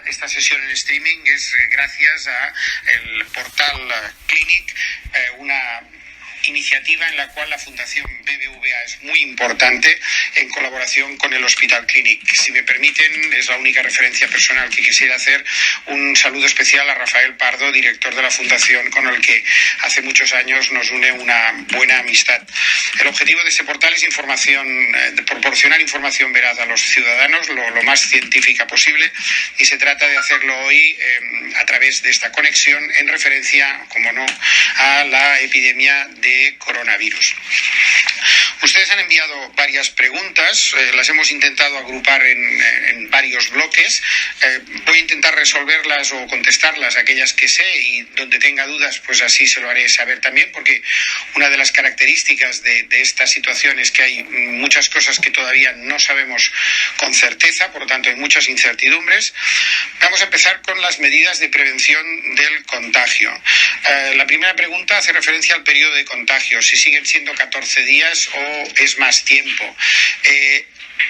esta sesión en streaming es gracias a el portal Clinic, una iniciativa en la cual la Fundación BBVA es muy importante en colaboración con el Hospital Clinic. Si me permiten, es la única referencia personal que quisiera hacer. Un saludo especial a Rafael Pardo, director de la Fundación, con el que hace muchos años nos une una buena amistad. El objetivo de este portal es proporcionar información veraz a los ciudadanos, lo más científica posible, y se trata de hacerlo hoy a través de esta conexión en referencia, como no, a la epidemia de coronavirus. Ustedes han enviado varias preguntas, las hemos intentado agrupar en varios bloques. Voy a intentar resolverlas o contestarlas, aquellas que sé, y donde tenga dudas, pues así se lo haré saber también, porque una de las características de esta situación es que hay muchas cosas que todavía no sabemos con certeza, por lo tanto hay muchas incertidumbres. Vamos a empezar con las medidas de prevención del contagio. La primera pregunta hace referencia al periodo de contagio, si siguen siendo 14 días o es más tiempo.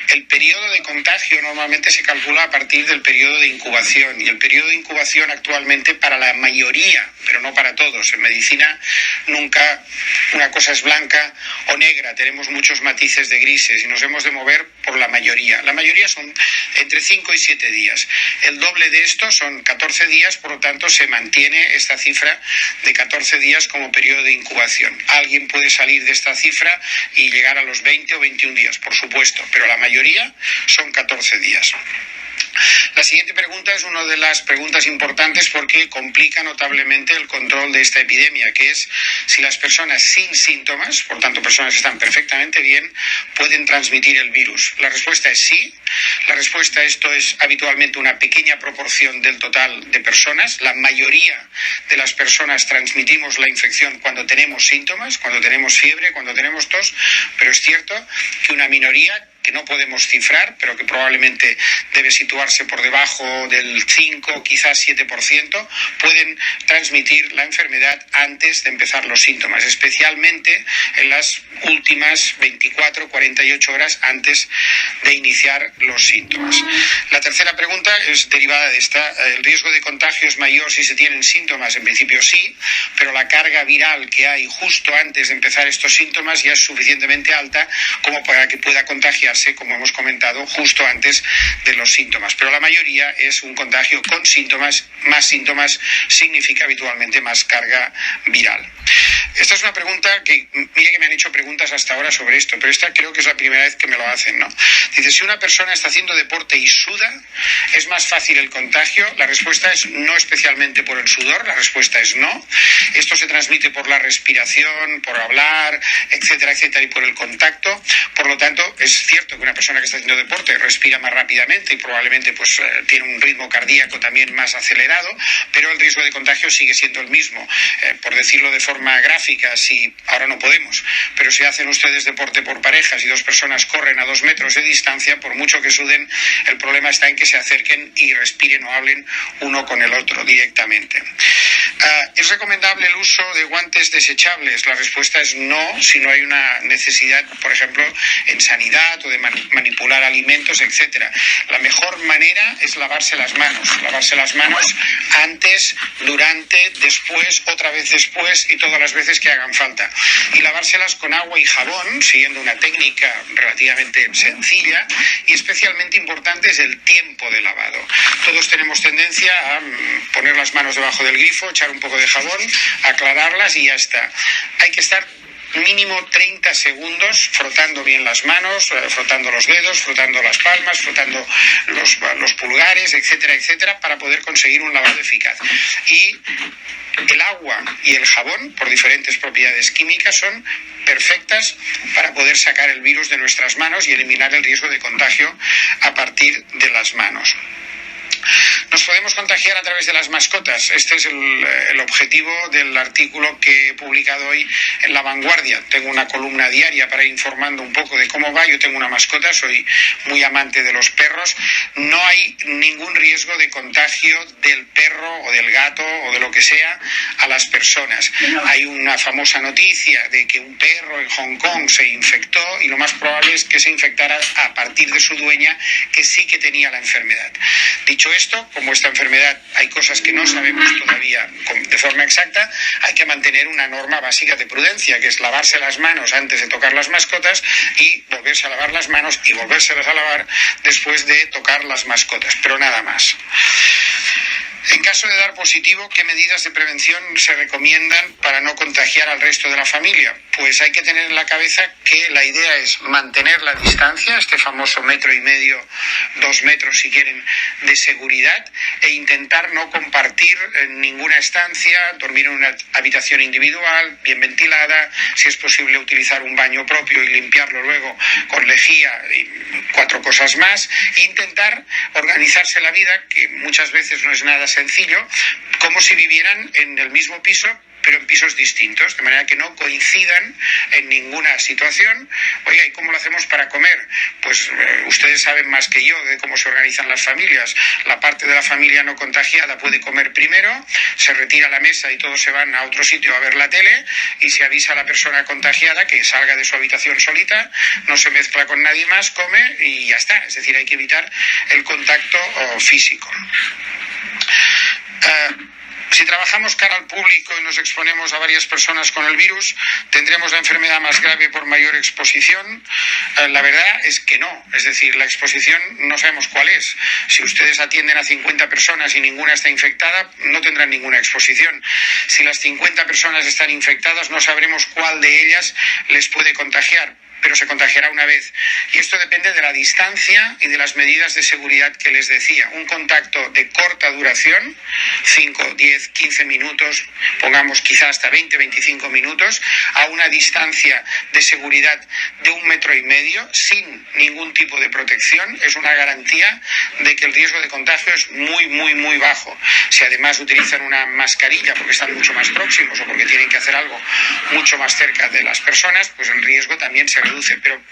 El periodo de contagio normalmente se calcula a partir del periodo de incubación, y el periodo de incubación actualmente para la mayoría, pero no para todos, en medicina nunca una cosa es blanca o negra, tenemos muchos matices de grises y nos hemos de mover por la mayoría. La mayoría son entre 5 y 7 días. El doble de esto son 14 días, por lo tanto se mantiene esta cifra de 14 días como periodo de incubación. Alguien puede salir de esta cifra y llegar a los 20 o 21 días, por supuesto, pero la mayoría son 14 días. La siguiente pregunta es una de las preguntas importantes porque complica notablemente el control de esta epidemia, que es si las personas sin síntomas, por tanto personas que están perfectamente bien, pueden transmitir el virus. La respuesta es sí. La respuesta a esto es habitualmente una pequeña proporción del total de personas. La mayoría de las personas transmitimos la infección cuando tenemos síntomas, cuando tenemos fiebre, cuando tenemos tos, pero es cierto que una minoría que no podemos cifrar, pero que probablemente debe situarse por debajo del 5, quizás 7%, pueden transmitir la enfermedad antes de empezar los síntomas, especialmente en las últimas 24, 48 horas antes de iniciar los síntomas. La tercera pregunta es derivada de esta. ¿El riesgo de contagio es mayor si se tienen síntomas? En principio sí, pero la carga viral que hay justo antes de empezar estos síntomas ya es suficientemente alta como para que pueda contagiar, como hemos comentado, justo antes de los síntomas. Pero la mayoría es un contagio con síntomas. Más síntomas significa habitualmente más carga viral. Esta es una pregunta que, mire que me han hecho preguntas hasta ahora sobre esto, pero esta creo que es la primera vez que me lo hacen, ¿no? Dice, si una persona está haciendo deporte y suda, ¿es más fácil el contagio? La respuesta es no, especialmente por el sudor. La respuesta es no. Esto se transmite por la respiración, por hablar, etcétera, etcétera, y por el contacto. Por lo tanto, es cierto que una persona que está haciendo deporte respira más rápidamente y probablemente tiene un ritmo cardíaco también más acelerado, pero el riesgo de contagio sigue siendo el mismo. Por decirlo de forma gráfica, si ahora no podemos, pero si hacen ustedes deporte por parejas y dos personas corren a 2 metros de distancia, por mucho que suden, el problema está en que se acerquen y respiren o hablen uno con el otro directamente. ¿Es recomendable el uso de guantes desechables? La respuesta es no, si no hay una necesidad, por ejemplo, en sanidad o de manipular alimentos, etcétera. La mejor manera es lavarse las manos antes, durante, después, otra vez después y todas las veces que hagan falta. Y lavárselas con agua y jabón, siguiendo una técnica relativamente sencilla, y especialmente importante es el tiempo de lavado. Todos tenemos tendencia a poner las manos debajo del grifo, echar un poco de jabón, aclararlas y ya está. Hay que estar mínimo 30 segundos frotando bien las manos, frotando los dedos, frotando las palmas, frotando los pulgares, etcétera, etcétera, para poder conseguir un lavado eficaz. Y el agua y el jabón, por diferentes propiedades químicas, son perfectas para poder sacar el virus de nuestras manos y eliminar el riesgo de contagio a partir de las manos. Nos podemos contagiar a través de las mascotas. Este es el objetivo del artículo que he publicado hoy en La Vanguardia. Tengo una columna diaria para ir informando un poco de cómo va. Yo tengo una mascota, soy muy amante de los perros. No hay ningún riesgo de contagio del perro o del gato o de lo que sea a las personas. Hay una famosa noticia de que un perro en Hong Kong se infectó y lo más probable es que se infectara a partir de su dueña, que sí que tenía la enfermedad. Dicho esto, como esta enfermedad hay cosas que no sabemos todavía de forma exacta, hay que mantener una norma básica de prudencia, que es lavarse las manos antes de tocar las mascotas y volverse a lavar las manos y volvérselas a lavar después de tocar las mascotas, pero nada más. En caso de dar positivo, ¿qué medidas de prevención se recomiendan para no contagiar al resto de la familia? Pues hay que tener en la cabeza que la idea es mantener la distancia, este famoso 1,5 metros, 2 metros si quieren, de seguridad, e intentar no compartir ninguna estancia, dormir en una habitación individual, bien ventilada, si es posible utilizar un baño propio y limpiarlo luego con lejía y 4 cosas más, e intentar organizarse la vida, que muchas veces no es nada sencillo, como si vivieran en el mismo piso, pero en pisos distintos, de manera que no coincidan en ninguna situación. Oiga, ¿y cómo lo hacemos para comer? Pues ustedes saben más que yo de cómo se organizan las familias. La parte de la familia no contagiada puede comer primero, se retira a la mesa y todos se van a otro sitio a ver la tele, y se avisa a la persona contagiada que salga de su habitación solita, no se mezcla con nadie más, come y ya está. Es decir, hay que evitar el contacto físico. Si trabajamos cara al público y nos exponemos a varias personas con el virus, ¿tendremos la enfermedad más grave por mayor exposición? La verdad es que no. Es decir, la exposición no sabemos cuál es. Si ustedes atienden a 50 personas y ninguna está infectada, no tendrán ninguna exposición. Si las 50 personas están infectadas, no sabremos cuál de ellas les puede contagiar, pero se contagiará una vez. Y esto depende de la distancia y de las medidas de seguridad que les decía. Un contacto de corta duración, 5, 10, 15 minutos, pongamos quizá hasta 20, 25 minutos, a una distancia de seguridad de 1,5 metros, sin ningún tipo de protección, es una garantía de que el riesgo de contagio es muy, muy, muy bajo. Si además utilizan una mascarilla porque están mucho más próximos o porque tienen que hacer algo mucho más cerca de las personas, pues el riesgo también se reduce. Pero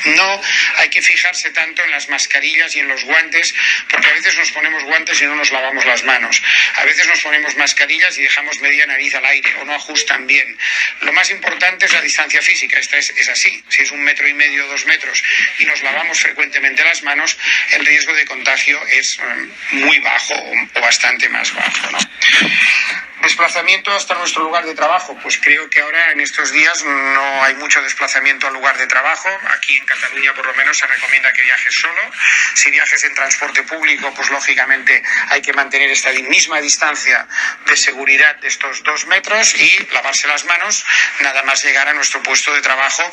no hay que fijarse tanto en las mascarillas y en los guantes, porque a veces nos ponemos guantes y no nos lavamos las manos. A veces nos ponemos mascarillas y dejamos media nariz al aire o no ajustan bien. Lo más importante es la distancia física. Esta es así. Si es 1,5 metros, 2 metros y nos lavamos frecuentemente las manos, el riesgo de contagio es muy bajo o bastante más bajo, ¿no? Desplazamiento hasta nuestro lugar de trabajo. Pues creo que ahora en estos días no hay mucho desplazamiento al lugar de trabajo. Aquí en Cataluña por lo menos se recomienda que viajes solo. Si viajes en transporte público, pues lógicamente hay que mantener esta misma distancia de seguridad de estos 2 metros y lavarse las manos nada más llegar a nuestro puesto de trabajo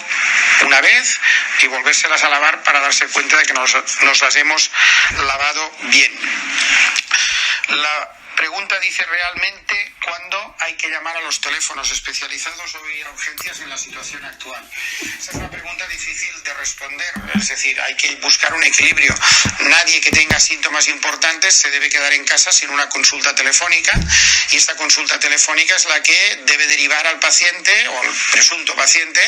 una vez y volvérselas a lavar para darse cuenta de que nos las hemos lavado bien. La pregunta dice: ¿realmente cuándo hay que llamar a los teléfonos especializados o ir a urgencias en la situación actual? Esa es una pregunta difícil de responder. Es decir, hay que buscar un equilibrio. Nadie que tenga síntomas importantes se debe quedar en casa sin una consulta telefónica, y esta consulta telefónica es la que debe derivar al paciente o al presunto paciente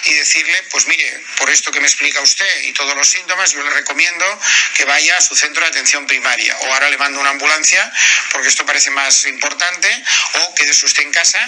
y decirle: pues mire, por esto que me explica usted y todos los síntomas, yo le recomiendo que vaya a su centro de atención primaria, o ahora le mando una ambulancia porque esto parece más importante, o quédese usted en casa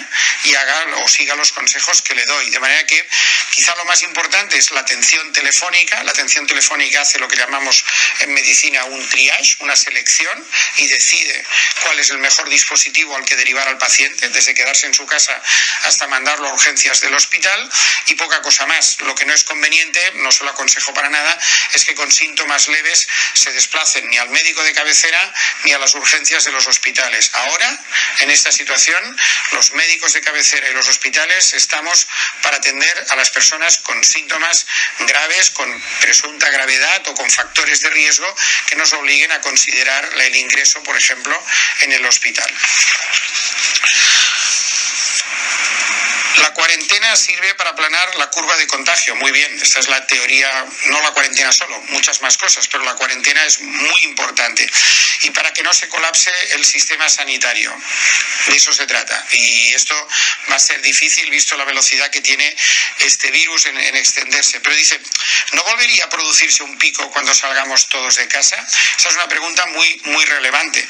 y haga o siga los consejos que le doy. De manera que quizá lo más importante es la atención telefónica. La atención telefónica hace lo que llamamos en medicina un triage, una selección, y decide cuál es el mejor dispositivo al que derivar al paciente, desde quedarse en su casa hasta mandarlo a urgencias del hospital, y poca cosa más. Lo que no es conveniente, no se lo aconsejo para nada, es que con síntomas leves se desplacen ni al médico de cabecera ni a las urgencias de los hospitales. Ahora, en esta situación, los médicos de cabecera y los hospitales estamos para atender a las personas con síntomas graves, con presunta gravedad o con factores de riesgo que nos obliguen a considerar el ingreso, por ejemplo, en el hospital. La cuarentena sirve para aplanar la curva de contagio. Muy bien, esta es la teoría, no la cuarentena solo, muchas más cosas, pero la cuarentena es muy importante. Y para que no se colapse el sistema sanitario, de eso se trata. Y esto va a ser difícil visto la velocidad que tiene este virus en extenderse. Pero dice, ¿no volvería a producirse un pico cuando salgamos todos de casa? Esa es una pregunta muy, muy relevante.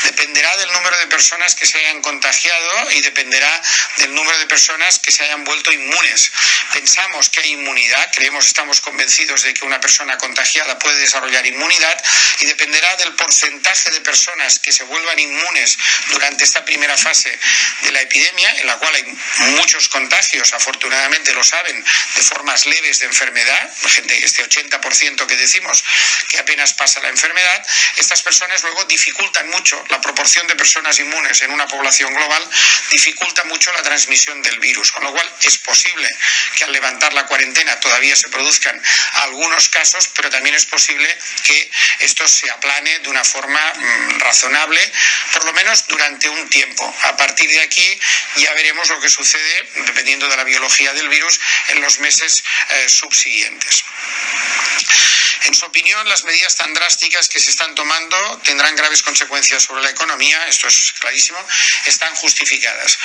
Dependerá del número de personas que se hayan contagiado y dependerá del número de personas personas que se hayan vuelto inmunes. Pensamos que hay inmunidad, estamos convencidos de que una persona contagiada puede desarrollar inmunidad y dependerá del porcentaje de personas que se vuelvan inmunes durante esta primera fase de la epidemia, en la cual hay muchos contagios, afortunadamente lo saben, de formas leves de enfermedad, gente, este 80% que decimos que apenas pasa la enfermedad. Estas personas luego dificultan mucho la proporción de personas inmunes en una población global, dificulta mucho la transmisión del virus, con lo cual es posible que al levantar la cuarentena todavía se produzcan algunos casos, pero también es posible que esto se aplane de una forma razonable, por lo menos durante un tiempo. A partir de aquí ya veremos lo que sucede, dependiendo de la biología del virus, en los meses subsiguientes. En su opinión, las medidas tan drásticas que se están tomando tendrán graves consecuencias sobre la economía, esto es clarísimo, están justificadas.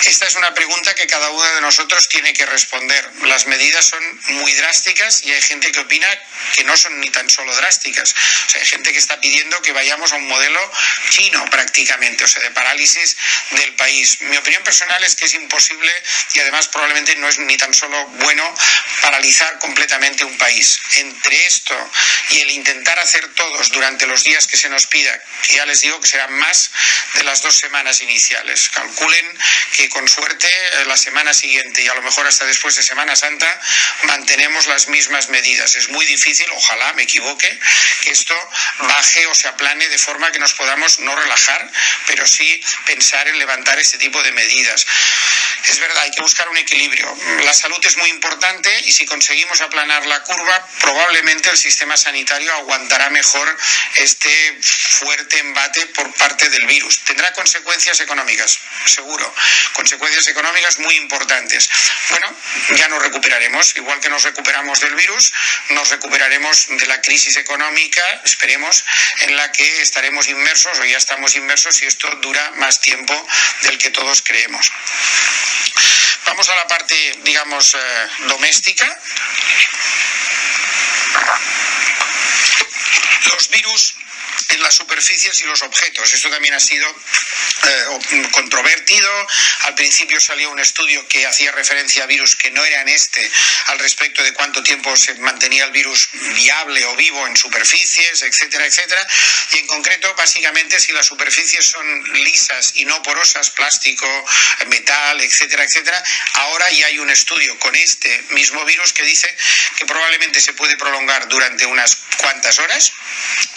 Esta es una pregunta que cada uno de nosotros tiene que responder. Las medidas son muy drásticas y hay gente que opina que no son ni tan solo drásticas. O sea, hay gente que está pidiendo que vayamos a un modelo chino prácticamente, o sea, de parálisis del país. Mi opinión personal es que es imposible y además probablemente no es ni tan solo bueno paralizar completamente un país. Entre esto y el intentar hacer todos durante los días que se nos pida, que ya les digo que serán más de las 2 semanas iniciales. Calculen que con suerte la semana siguiente y a lo mejor hasta después de Semana Santa mantenemos las mismas medidas. Es muy difícil, ojalá me equivoque, que esto baje o se aplane de forma que nos podamos no relajar, pero sí pensar en levantar este tipo de medidas. Es verdad, hay que buscar un equilibrio. La salud es muy importante y si conseguimos aplanar la curva, probablemente el sistema sanitario aguantará mejor este fuerte embate por parte del virus. Tendrá consecuencias económicas, seguro, consecuencias económicas muy importantes. Bueno, ya nos recuperaremos, igual que nos recuperamos del virus, nos recuperaremos de la crisis económica, esperemos, en la que estaremos inmersos o ya estamos inmersos si esto dura más tiempo del que todos creemos. Vamos a la parte, digamos, doméstica. Los virus en las superficies y los objetos. Esto también ha sido controvertido. Al principio salió un estudio que hacía referencia a virus que no eran al respecto de cuánto tiempo se mantenía el virus viable o vivo en superficies, etcétera, etcétera. Y en concreto, básicamente, si las superficies son lisas y no porosas, plástico, metal, etcétera, etcétera, ahora ya hay un estudio con este mismo virus que dice que probablemente se puede prolongar durante unas cuantas horas.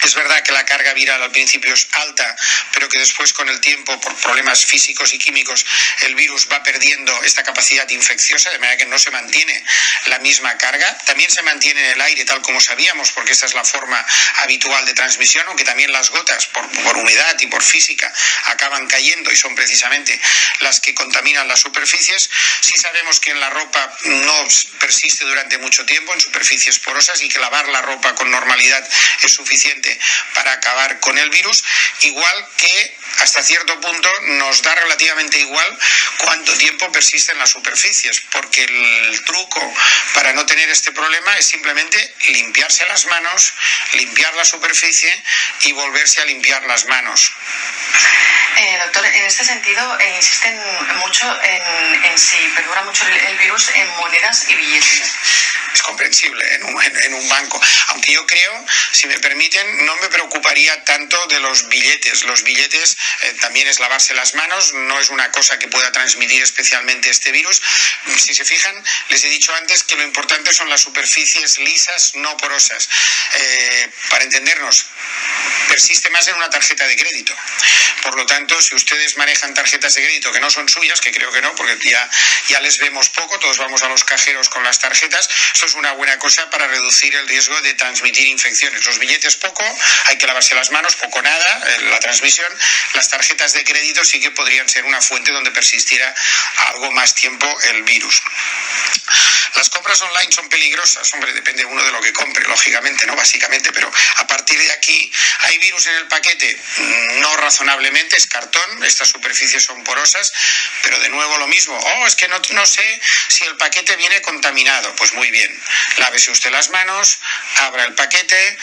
Es verdad que la carga viral al principio es alta, pero que después con el tiempo, por problemas físicos y químicos, el virus va perdiendo esta capacidad infecciosa, de manera que no se mantiene la misma carga. También se mantiene en el aire, tal como sabíamos, porque esta es la forma habitual de transmisión, aunque también las gotas, por humedad y por física, acaban cayendo y son precisamente las que contaminan las superficies. Sí sabemos que en la ropa no persiste durante mucho tiempo, en superficies porosas, y que lavar la ropa con normalidad es suficiente para acabar con el virus, igual que hasta cierto punto nos da relativamente igual cuánto tiempo persiste en las superficies, porque el truco para no tener este problema es simplemente limpiarse las manos, limpiar la superficie y volverse a limpiar las manos. Doctor, en este sentido insisten mucho en si perdura mucho el virus en monedas y billetes. Es comprensible en un banco, aunque yo creo, si me permiten, no me preocuparía tanto de los billetes. Los billetes también es lavarse las manos, no es una cosa que pueda transmitir especialmente este virus. Si se fijan, les he dicho antes que lo importante son las superficies lisas, no porosas. Para entendernos, persiste más en una tarjeta de crédito. Por lo tanto, si ustedes manejan tarjetas de crédito que no son suyas, que creo que no, porque ya les vemos poco, todos vamos a los cajeros con las tarjetas, esto es una buena cosa para reducir el riesgo de transmitir infecciones. Los billetes poco, hay que lavarse las manos, poco nada, la transmisión. Las tarjetas de crédito sí que podrían ser una fuente donde persistiera algo más tiempo el virus. Las compras online son peligrosas, hombre, depende uno de lo que compre, lógicamente, ¿no? Básicamente, pero a partir de aquí hay virus en el paquete, no razonablemente, es cartón, estas superficies son porosas, pero de nuevo lo mismo. Es que no sé si el paquete viene contaminado. Pues muy bien, lávese usted las manos, abra el paquete,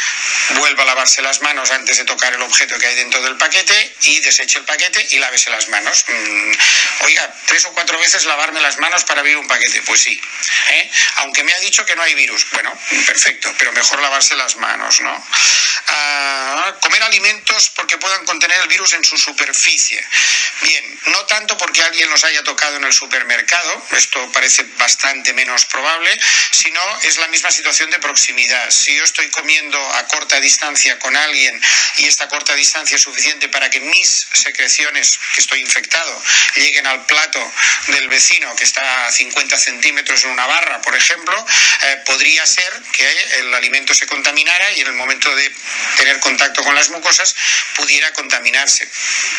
vuelva a lavarse las manos antes de tocar el objeto que hay dentro del paquete y deseche el paquete y lávese las manos. Oiga, 3 o 4 veces lavarme las manos para abrir un paquete, pues sí, aunque me ha dicho que no hay virus. Bueno, perfecto, pero mejor lavarse las manos, ¿no? Comer alimentos porque puedan contener el virus en su superficie. Bien, no tanto porque alguien los haya tocado en el supermercado, esto parece bastante menos probable, sino es la misma situación de proximidad. Si yo estoy comiendo a corta distancia con alguien y esta corta distancia es suficiente para que mis secreciones, que estoy infectado, lleguen al plato del vecino que está a 50 centímetros en una barra, por ejemplo, podría ser que el alimento se contaminara y en el momento de tener contacto con las mucosas pudiera contaminarse.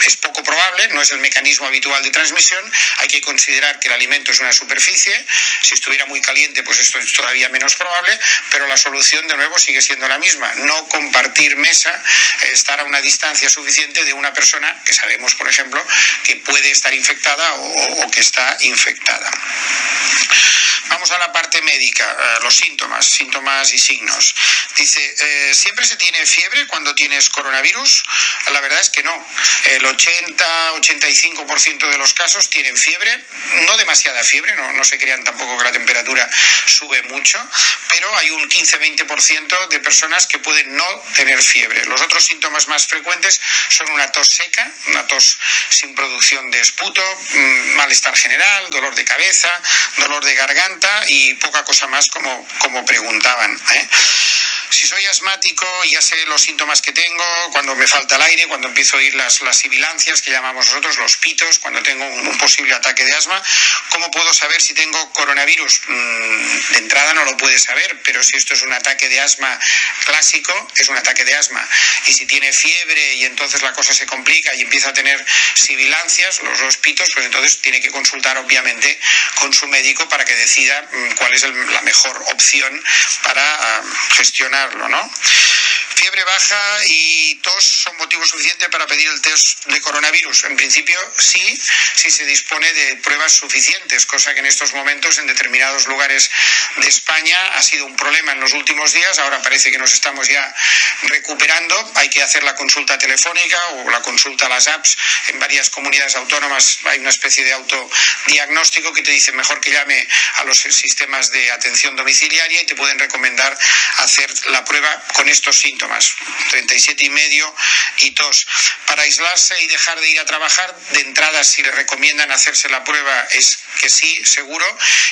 Es poco probable, no es el mecanismo habitual de transmisión, hay que considerar que el alimento es una superficie, si estuviera muy caliente pues esto es todavía menos probable, pero la solución de nuevo sigue siendo la misma, no compartir mesa, estar a una distancia suficiente de una persona que sabemos, por ejemplo, que puede estar infectada o que está infectada. Vamos a la parte médica, los síntomas y signos. Dice, ¿siempre se tiene fiebre cuando tienes coronavirus? La verdad es que no. El 80-85% de los casos tienen fiebre, no demasiada fiebre, no se crean tampoco que la temperatura sube mucho, pero hay un 15-20% de personas que pueden no tener fiebre. Los otros síntomas más frecuentes son una tos seca, una tos sin producción de esputo, malestar general, dolor de cabeza, dolor de garganta y poca cosa más como preguntaban. Si soy asmático, ya sé los síntomas que tengo, cuando me falta el aire, cuando empiezo a oír las sibilancias que llamamos nosotros, los pitos, cuando tengo un posible ataque de asma. ¿Cómo puedo saber si tengo coronavirus? De entrada no lo puedes saber, pero si esto es un ataque de asma clásico, es un ataque de asma. Y si tiene fiebre y entonces la cosa se complica y empieza a tener sibilancias, los pitos, pues entonces tiene que consultar obviamente con su médico para que decida cuál es la mejor opción para gestionarlo, ¿no? Fiebre baja y tos son motivo suficiente para pedir el test de coronavirus. En principio sí, si se dispone de pruebas suficientes, cosa que en estos momentos en determinados lugares de España ha sido un problema en los últimos días. Ahora parece que nos estamos ya recuperando. Hay que hacer la consulta telefónica o la consulta a las apps. En varias comunidades autónomas hay una especie de autodiagnóstico que te dice mejor que llame a los sistemas de atención domiciliaria y te pueden recomendar hacer la prueba con estos síntomas. 37,5 y tos. Para aislarse y dejar de ir a trabajar, de entrada si le recomiendan hacerse la prueba es que sí, seguro,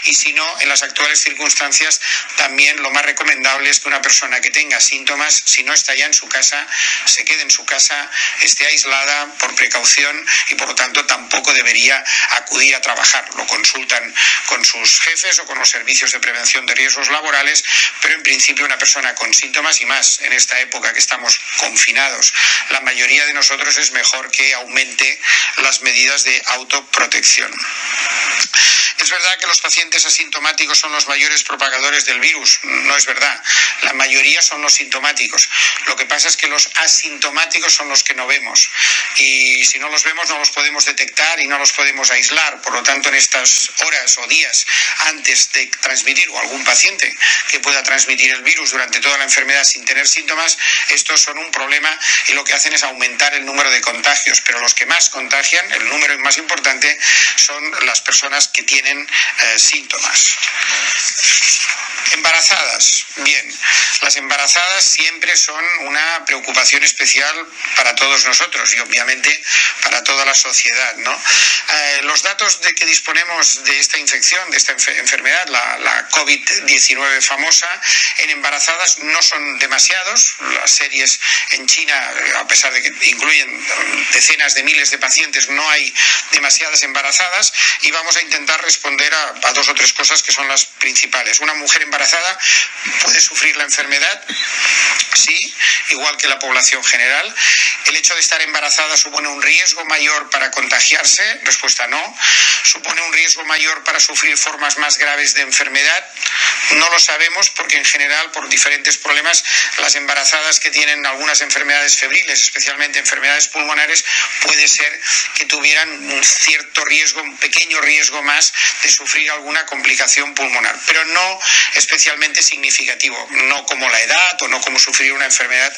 y si no, en las actuales circunstancias también lo más recomendable es que una persona que tenga síntomas, si no está ya en su casa, se quede en su casa, esté aislada por precaución y por lo tanto tampoco debería acudir a trabajar. Lo consultan con sus jefes o con los servicios de prevención de riesgos laborales, pero en principio una persona con síntomas y más en esta época que estamos confinados, la mayoría de nosotros es mejor que aumente las medidas de autoprotección. Es verdad que los pacientes asintomáticos son los mayores propagadores del virus. No es verdad. La mayoría son los sintomáticos. Lo que pasa es que los asintomáticos son los que no vemos. Y si no los vemos no los podemos detectar y no los podemos aislar. Por lo tanto, en estas horas o días antes de transmitir o algún paciente que pueda transmitir el virus durante toda la enfermedad sin tener síntomas, estos son un problema y lo que hacen es aumentar el número de contagios. Pero los que más contagian, el número más importante, son las personas que tienen síntomas. Embarazadas. Bien, las embarazadas siempre son una preocupación especial para todos nosotros y obviamente para toda la sociedad, ¿no? Los datos de que disponemos de esta infección, de esta enfermedad, la COVID-19 famosa, en embarazadas no son demasiados. Las series en China, a pesar de que incluyen decenas de miles de pacientes, no hay demasiadas embarazadas y vamos a intentar responder a dos o tres cosas que son las principales. Una mujer embarazada puede sufrir la enfermedad, sí, igual que la población general. ¿El hecho de estar embarazada supone un riesgo mayor para contagiarse? Respuesta no. ¿Supone un riesgo mayor para sufrir formas más graves de enfermedad? No lo sabemos porque en general, por diferentes problemas, las embarazadas que tienen algunas enfermedades febriles, especialmente enfermedades pulmonares, puede ser que tuvieran un cierto riesgo, un pequeño riesgo más de sufrir alguna complicación pulmonar, pero no especialmente significativo, no como la edad o no como sufrir una enfermedad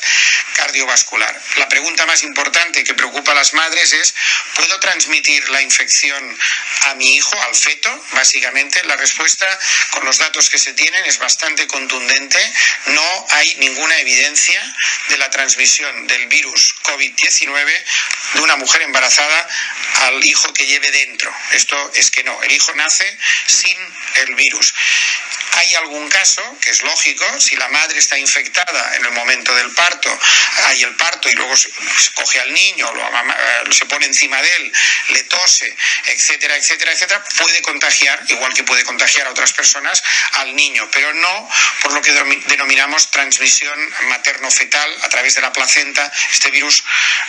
cardiovascular. La pregunta más importante que preocupa a las madres es: ¿puedo transmitir la infección a mi hijo, al feto? Básicamente, la respuesta, con los datos que se tienen, es bastante contundente. No hay ninguna evidencia de la transmisión del virus COVID-19 de una mujer embarazada al hijo que lleve dentro. Esto es que no, el hijo nace sin el virus. Hay algún caso, que es lógico, si la madre está infectada en el momento del parto, hay el parto y luego se coge al niño, se pone encima de él, le tose, etcétera, etcétera, etcétera, puede contagiar, igual que puede contagiar a otras personas, al niño, pero no por lo que denominamos transmisión materno-fetal a través de la placenta. Este virus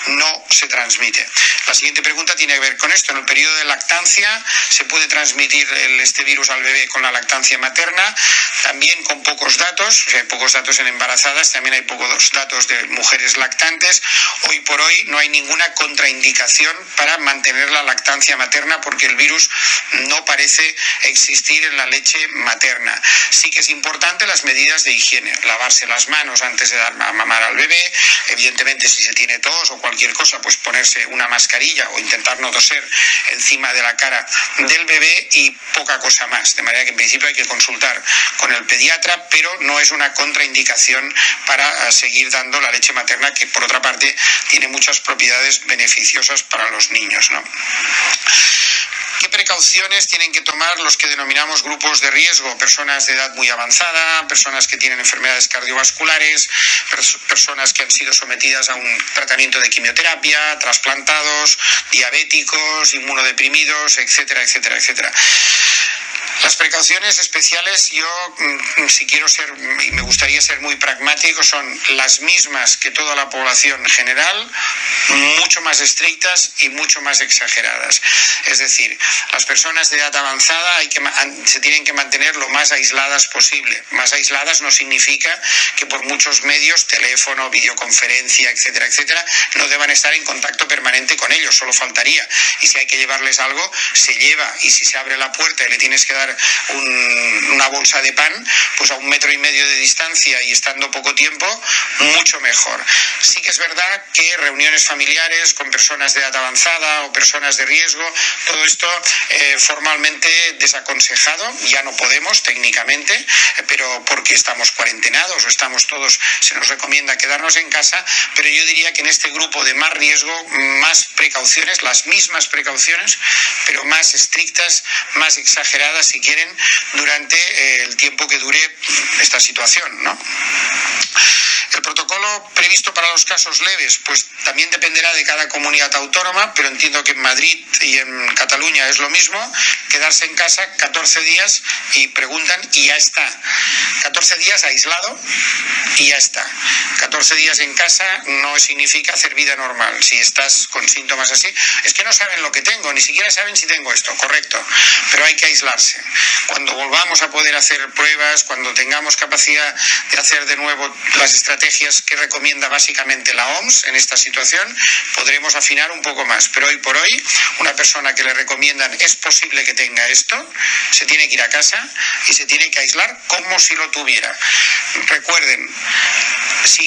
no se transmite. La siguiente pregunta tiene que ver con esto. En el periodo de lactancia, ¿se puede transmitir este virus al bebé con la lactancia materna? También con pocos datos. Hay pocos datos en embarazadas, también hay pocos datos de mujeres lactantes. Hoy por hoy no hay ninguna contraindicación para mantener la lactancia materna porque el virus no parece existir en la leche materna. Sí que es importante las medidas de higiene, lavarse las manos antes de dar a mamar al bebé, evidentemente si se tiene tos o cualquier cosa, pues ponerse una mascarilla o intentar no toser encima de la cara del bebé y poca cosa más, de manera que en principio hay que consultar con el pediatra, pero no es una contraindicación para seguir dando la leche materna, que por otra parte tiene muchas propiedades beneficiosas para los niños, ¿no? ¿Qué precauciones tienen que tomar los que denominamos grupos de riesgo? Personas de edad muy avanzada, personas que tienen enfermedades cardiovasculares, personas que han sido sometidas a un tratamiento de quimioterapia, trasplantados, diabéticos, inmunodeprimidos, etcétera, etcétera, etcétera. Las precauciones especiales, yo, si quiero ser, y me gustaría ser muy pragmático, son las mismas que toda la población en general, mucho más estrictas y mucho más exageradas. Es decir, las personas de edad avanzada se tienen que mantener lo más aisladas posible. Más aisladas no significa que por muchos medios, teléfono, videoconferencia, etcétera, etcétera, no deban estar en contacto permanente con ellos, solo faltaría. Y si hay que llevarles algo, se lleva, y si se abre la puerta y le tienes que dar una bolsa de pan, pues a 1,5 metros de distancia y estando poco tiempo, mucho mejor. Sí que es verdad que reuniones familiares con personas de edad avanzada o personas de riesgo, todo esto formalmente desaconsejado, ya no podemos técnicamente, pero porque estamos cuarentenados o estamos todos, se nos recomienda quedarnos en casa, pero yo diría que en este grupo de más riesgo, más precauciones, las mismas precauciones, pero más estrictas, más exageradas, si quieren, durante el tiempo que dure esta situación, ¿no? El protocolo previsto para los casos leves, pues también dependerá de cada comunidad autónoma, pero entiendo que en Madrid y en Cataluña es lo mismo, quedarse en casa 14 días y preguntan y ya está. 14 días aislado y ya está. 14 días en casa no significa hacer vida normal. Si estás con síntomas así, es que no saben lo que tengo, ni siquiera saben si tengo esto, correcto, pero hay que aislarse. Cuando volvamos a poder hacer pruebas, cuando tengamos capacidad de hacer de nuevo las estrategias que recomienda básicamente la OMS en esta situación, podremos afinar un poco más. Pero hoy por hoy, una persona que le recomiendan es posible que tenga esto, se tiene que ir a casa y se tiene que aislar como si lo tuviera. Recuerden, si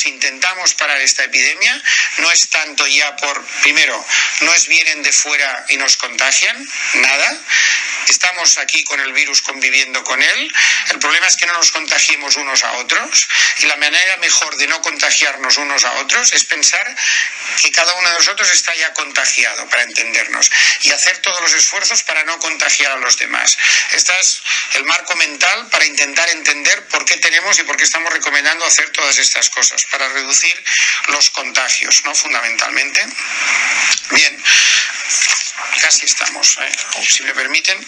intentamos parar esta epidemia, no es tanto ya primero, no es vienen de fuera y nos contagian, nada. Estamos aquí con el virus conviviendo con él. El problema es que no nos contagiemos unos a otros, y la manera mejor de no contagiarnos unos a otros es pensar que cada uno de nosotros está ya contagiado, para entendernos, y hacer todos los esfuerzos para no contagiar a los demás. Este es el marco mental para intentar entender por qué tenemos y por qué estamos recomendando hacer todas estas cosas, para reducir los contagios, ¿no? Fundamentalmente. Bien, casi estamos, si me permiten.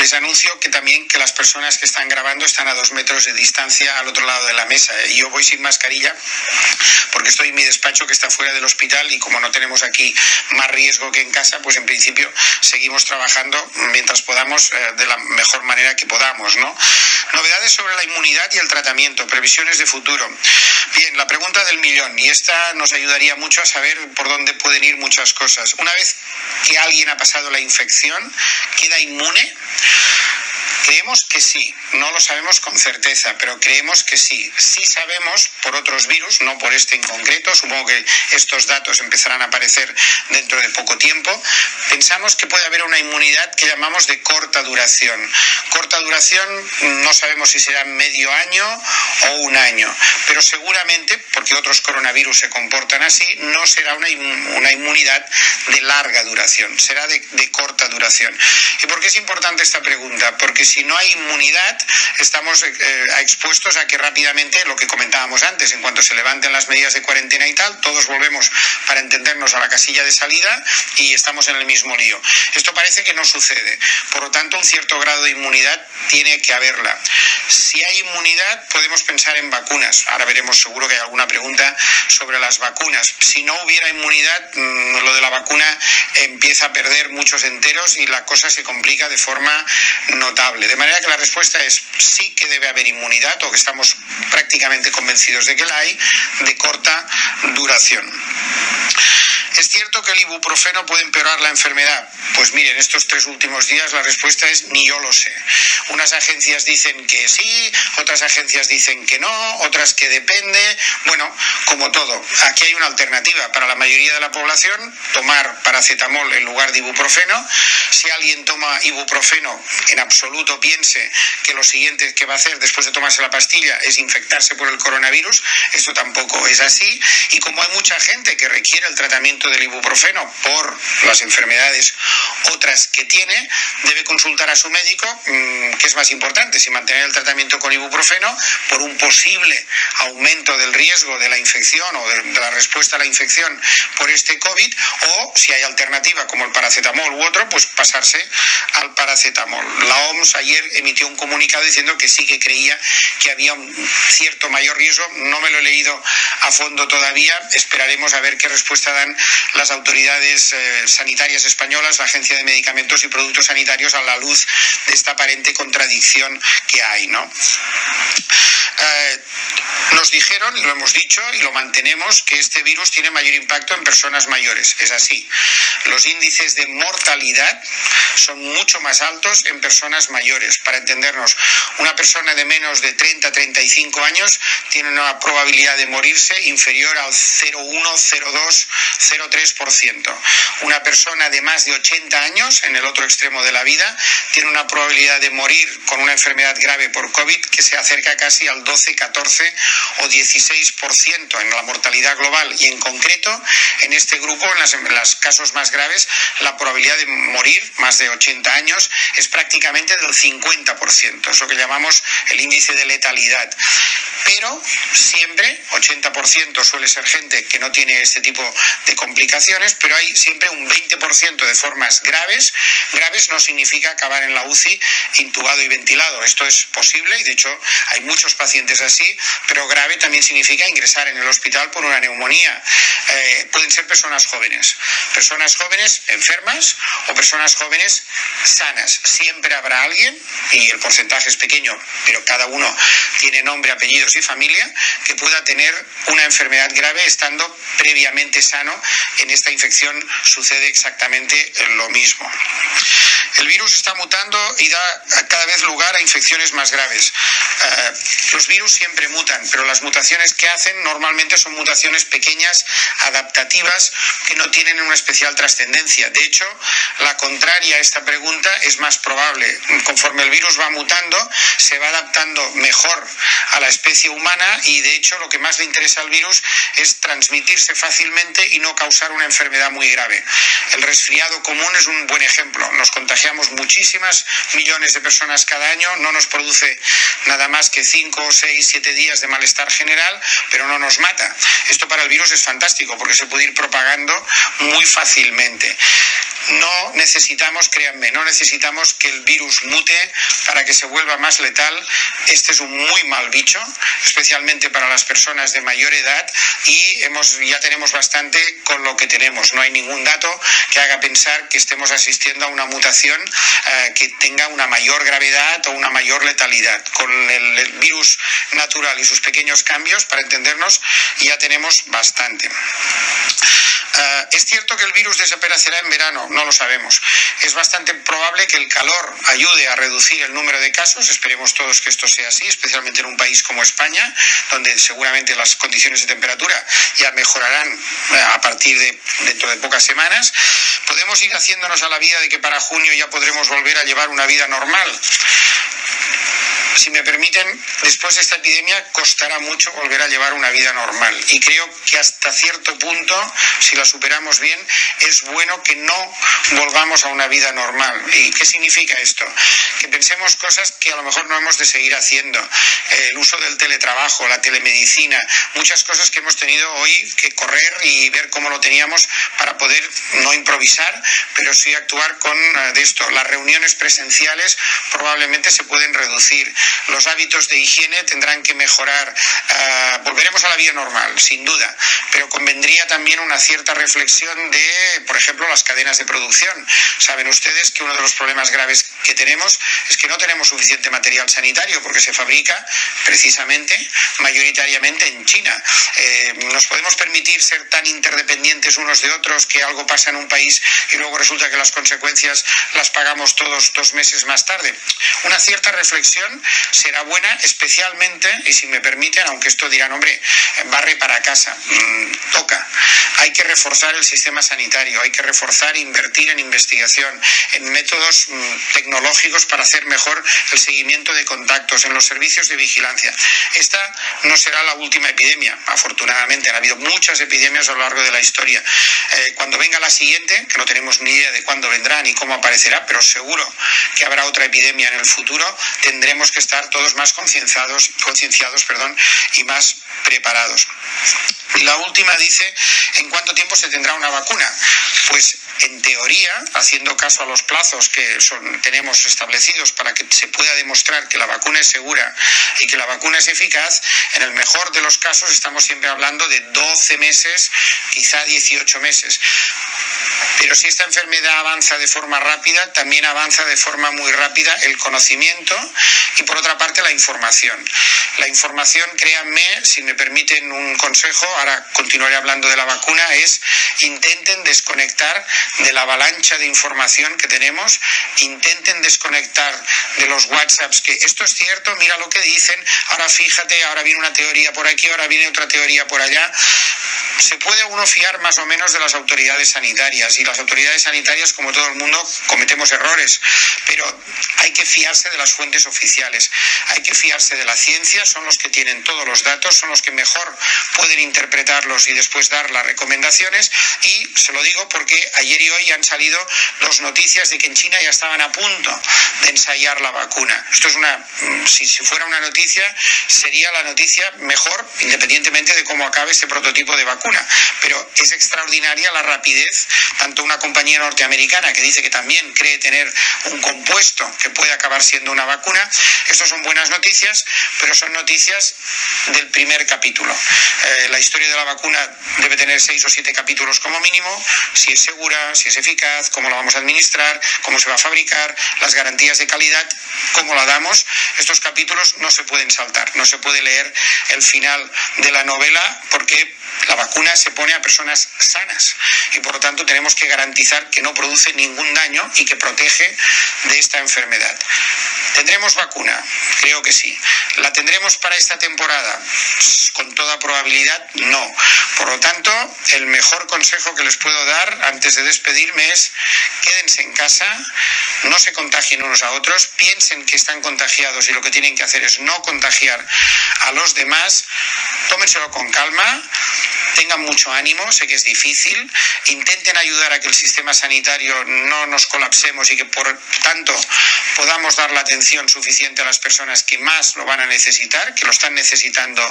Les anuncio que también que las personas que están grabando están a 2 metros de distancia al otro lado de la mesa. Yo voy sin mascarilla porque estoy en mi despacho que está fuera del hospital y como no tenemos aquí más riesgo que en casa, pues en principio seguimos trabajando mientras podamos de la mejor manera que podamos, ¿no? Novedades sobre la inmunidad y el tratamiento, previsiones de futuro. Bien, la pregunta del millón, y esta nos ayudaría mucho a saber por dónde pueden ir muchas cosas. Una vez que alguien ha pasado la infección, ¿queda inmune? Creemos que sí, no lo sabemos con certeza, pero creemos que sí. Sí sabemos por otros virus, no por este en concreto, supongo que estos datos empezarán a aparecer dentro de poco tiempo. Pensamos que puede haber una inmunidad que llamamos de corta duración. Corta duración no sabemos si será medio año o un año, pero seguramente, porque otros coronavirus se comportan así, no será una inmunidad de larga duración, será de corta duración. ¿Y por qué es importante esta pregunta? Porque si no hay inmunidad, estamos expuestos a que rápidamente, lo que comentábamos antes, en cuanto se levanten las medidas de cuarentena y tal, todos volvemos, para entendernos, a la casilla de salida y estamos en el mismo lío. Esto parece que no sucede. Por lo tanto, un cierto grado de inmunidad tiene que haberla. Si hay inmunidad, podemos pensar en vacunas. Ahora veremos, seguro que hay alguna pregunta sobre las vacunas. Si no hubiera inmunidad, lo de la vacuna empieza a perder muchos enteros y la cosa se complica de forma notable. De manera que la respuesta es sí que debe haber inmunidad, o que estamos prácticamente convencidos de que la hay, de corta duración. ¿Es cierto que el ibuprofeno puede empeorar la enfermedad? Pues miren, estos 3 últimos días la respuesta es ni yo lo sé. Unas agencias dicen que sí, otras agencias dicen que no, otras que depende. Bueno, como todo, aquí hay una alternativa para la mayoría de la población: tomar paracetamol en lugar de ibuprofeno. Si alguien toma ibuprofeno, en absoluto piense que lo siguiente que va a hacer después de tomarse la pastilla es infectarse por el coronavirus. Esto tampoco es así. Y como hay mucha gente que requiere el tratamiento del ibuprofeno por las enfermedades otras que tiene, debe consultar a su médico qué es más importante, si mantener el tratamiento con ibuprofeno por un posible aumento del riesgo de la infección o de la respuesta a la infección por este COVID, o si hay alternativa como el paracetamol u otro, pues pasarse al paracetamol. La OMS ayer emitió un comunicado diciendo que sí que creía que había un cierto mayor riesgo. No me lo he leído a fondo todavía, esperaremos a ver qué respuesta dan las autoridades sanitarias españolas, la Agencia de Medicamentos y Productos Sanitarios, a la luz de esta aparente contradicción que hay, ¿no? Nos dijeron, y lo hemos dicho y lo mantenemos, que este virus tiene mayor impacto en personas mayores. Es así. Los índices de mortalidad son mucho más altos en personas mayores. Para entendernos, una persona de menos de 30-35 años tiene una probabilidad de morirse inferior al 0,1, 0,2, 0,3%. Una persona de más de 80 años, en el otro extremo de la vida, tiene una probabilidad de morir con una enfermedad grave por COVID que se acerca casi al 12, 14 o 16% en la mortalidad global. Y en concreto, en este grupo, en los casos más graves, la probabilidad de morir, más de 80 años, es prácticamente del 50%. Es lo que llamamos el índice de letalidad. Pero siempre, 80% suele ser gente que no tiene este tipo de complicaciones, pero hay siempre un 20% de formas graves. Graves no significa acabar en la UCI intubado y ventilado. Esto es posible y de hecho hay muchos pacientes así, pero grave también significa ingresar en el hospital por una neumonía. Pueden ser personas jóvenes enfermas o personas jóvenes sanas. Siempre habrá alguien, y el porcentaje es pequeño, pero cada uno tiene nombre, apellidos y familia, que pueda tener una enfermedad grave estando previamente sano. En esta infección sucede exactamente lo mismo. El virus está mutando y da cada vez lugar a infecciones más graves. Los virus siempre mutan, pero las mutaciones que hacen normalmente son mutaciones pequeñas, adaptativas, que no tienen una especial trascendencia. De hecho, la contraria a esta pregunta es más probable. Conforme el virus va mutando, se va adaptando mejor a la especie humana y, de hecho, lo que más le interesa al virus es transmitirse fácilmente y no causar una enfermedad muy grave. El resfriado común es un buen ejemplo. Nos contagiamos contagiamos muchísimas millones de personas cada año, no nos produce nada más que 5, 6, 7 días de malestar general, pero no nos mata. Esto para el virus es fantástico porque se puede ir propagando muy fácilmente. No necesitamos, créanme, no necesitamos que el virus mute para que se vuelva más letal. Este es un muy mal bicho, especialmente para las personas de mayor edad, y ya tenemos bastante con lo que tenemos. No hay ningún dato que haga pensar que estemos asistiendo a una mutación que tenga una mayor gravedad o una mayor letalidad. Con el virus natural y sus pequeños cambios, para entendernos, ya tenemos bastante. ¿Es cierto que el virus desaparecerá en verano? No lo sabemos. Es bastante probable que el calor ayude a reducir el número de casos. Esperemos todos que esto sea así, especialmente en un país como España, donde seguramente las condiciones de temperatura ya mejorarán a partir de dentro de pocas semanas. ¿Podemos ir haciéndonos a la vida de que para junio ya podremos volver a llevar una vida normal? Si me permiten, después de esta epidemia costará mucho volver a llevar una vida normal, y creo que hasta cierto punto, si la superamos bien, es bueno que no volvamos a una vida normal. ¿Y qué significa esto? Que pensemos cosas que a lo mejor no hemos de seguir haciendo, el uso del teletrabajo, la telemedicina, muchas cosas que hemos tenido hoy que correr y ver cómo lo teníamos para poder no improvisar, pero sí actuar de esto. Las reuniones presenciales probablemente se pueden reducir. Los hábitos de higiene tendrán que mejorar. Volveremos a la vida normal, sin duda, pero convendría también una cierta reflexión de, por ejemplo, las cadenas de producción. Saben ustedes que uno de los problemas graves que tenemos es que no tenemos suficiente material sanitario porque se fabrica precisamente mayoritariamente en China. ¿Nos podemos permitir ser tan interdependientes unos de otros que algo pasa en un país y luego resulta que las consecuencias las pagamos todos 2 meses más tarde? Una cierta reflexión será buena, especialmente, y si me permiten, aunque esto dirán, hombre, barre para casa, toca. Hay que reforzar el sistema sanitario, hay que reforzar e invertir en investigación, en métodos tecnológicos para hacer mejor el seguimiento de contactos, en los servicios de vigilancia. Esta no será la última epidemia, afortunadamente. Han habido muchas epidemias a lo largo de la historia. Cuando venga la siguiente, que no tenemos ni idea de cuándo vendrá ni cómo aparecerá, pero seguro que habrá otra epidemia en el futuro, tendremos que estar todos más concienciados, y más preparados. Y la última dice, ¿en cuánto tiempo se tendrá una vacuna? Pues en teoría, haciendo caso a los plazos que tenemos establecidos para que se pueda demostrar que la vacuna es segura y que la vacuna es eficaz, en el mejor de los casos estamos siempre hablando de 12 meses, quizá 18 meses. Pero si esta enfermedad avanza de forma rápida, también avanza de forma muy rápida el conocimiento y, por otra parte, la información. La información, créanme, si me permiten un consejo, ahora continuaré hablando de la vacuna, es intenten desconectar de la avalancha de información que tenemos, intenten desconectar de los WhatsApps, que esto es cierto, mira lo que dicen, ahora fíjate, ahora viene una teoría por aquí, ahora viene otra teoría por allá. Se puede uno fiar más o menos de las autoridades sanitarias, y las autoridades sanitarias, como todo el mundo, cometemos errores, pero hay que fiarse de las fuentes oficiales, hay que fiarse de la ciencia, son los que tienen todos los datos, son los que mejor pueden interpretarlos y después dar las recomendaciones. Y se lo digo porque ayer y hoy han salido 2 noticias de que en China ya estaban a punto de ensayar la vacuna. Esto es si fuera una noticia, sería la noticia mejor, independientemente de cómo acabe este prototipo de vacuna, pero es extraordinaria la rapidez. Tanto una compañía norteamericana que dice que también cree tener un compuesto que puede acabar siendo una vacuna. Estas son buenas noticias, pero son noticias del primer capítulo. La historia de la vacuna debe tener 6 o 7 capítulos como mínimo: si es segura, si es eficaz, cómo la vamos a administrar, cómo se va a fabricar, las garantías de calidad, cómo la damos. Estos capítulos no se pueden saltar, no se puede leer el final de la novela, porque la vacuna se pone a personas sanas y por lo tanto tenemos que garantizar que no produce ningún daño y que protege de esta enfermedad. ¿Tendremos vacuna? Creo que sí. ¿La tendremos para esta temporada? Con toda probabilidad no. Por lo tanto, el mejor consejo que les puedo dar antes de despedirme es: quédense en casa, no se contagien unos a otros, piensen que están contagiados y lo que tienen que hacer es no contagiar a los demás, tómenselo con calma. tengan mucho ánimo, sé que es difícil, intenten ayudar a que el sistema sanitario no nos colapsemos y que por tanto podamos dar la atención suficiente a las personas que más lo van a necesitar, que lo están necesitando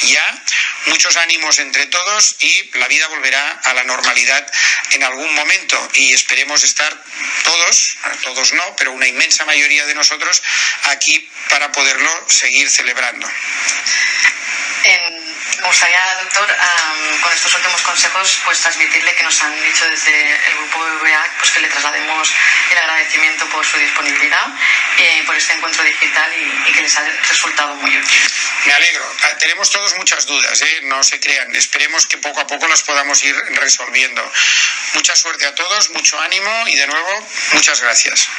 ya. Muchos ánimos entre todos y la vida volverá a la normalidad en algún momento y esperemos estar todos no, pero una inmensa mayoría de nosotros aquí para poderlo seguir celebrando. Me gustaría, doctor, con estos últimos consejos, pues transmitirle que nos han dicho desde el grupo BBVA pues que le traslademos el agradecimiento por su disponibilidad por este encuentro digital y que les ha resultado muy útil. Me alegro. Tenemos todos muchas dudas, no se crean. Esperemos que poco a poco las podamos ir resolviendo. Mucha suerte a todos, mucho ánimo y de nuevo, muchas gracias.